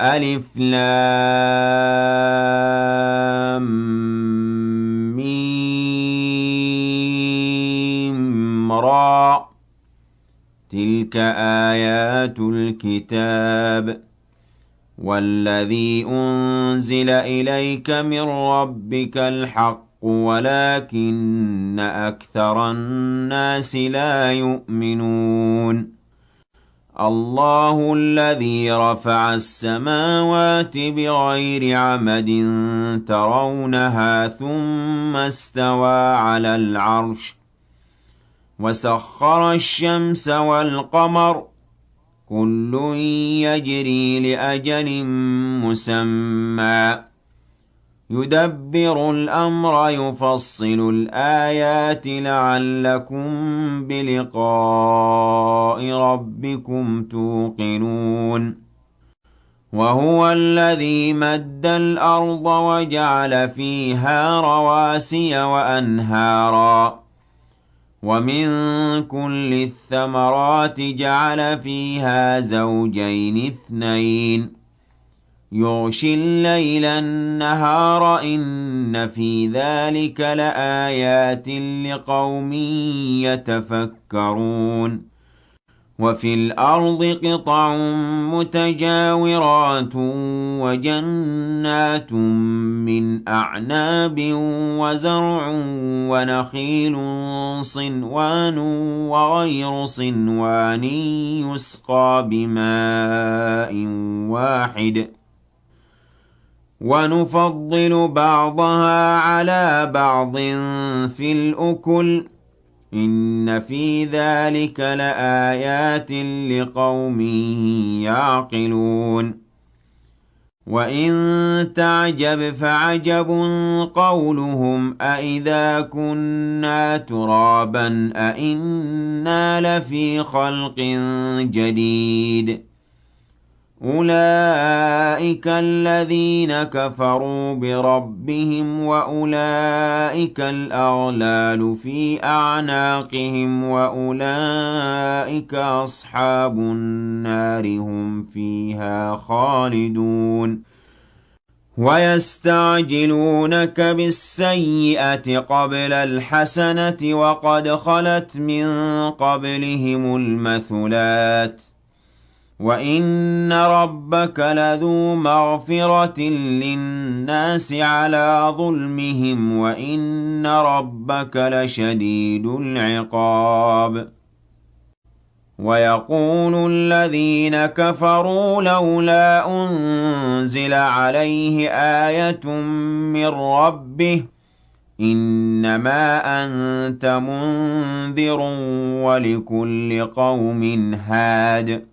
ألف لام ميم را. تلك آيات الكتاب والذي أنزل إليك من ربك الحق ولكن أكثر الناس لا يؤمنون. الله الذي رفع السماوات بغير عمد ترونها ثم استوى على العرش وسخر الشمس والقمر كل يجري لأجل مسمى يدبر الأمر يفصل الآيات لعلكم بلقاء ربكم توقنون. وهو الذي مد الأرض وجعل فيها رواسي وأنهارا ومن كل الثمرات جعل فيها زوجين اثنين يغشي الليل النهار إن في ذلك لآيات لقوم يتفكرون. وفي الأرض قطع متجاورات وجنات من أعناب وزرع ونخيل صنوان وغير صنوان يسقى بماء واحد ونفضل بعضها على بعض في الأكل إن في ذلك لآيات لقوم يعقلون. وإن تعجب فعجب قولهم أإذا كنا ترابا أإنا لفي خلق جديد أولئك الذين كفروا بربهم وأولئك الأغلال في أعناقهم وأولئك أصحاب النار هم فيها خالدون. ويستعجلونك بالسيئة قبل الحسنة وقد خلت من قبلهم المثلات وإن ربك لذو مغفرة للناس على ظلمهم وإن ربك لشديد العقاب. ويقول الذين كفروا لولا أنزل عليه آية من ربه إنما أنت منذر ولكل قوم هاد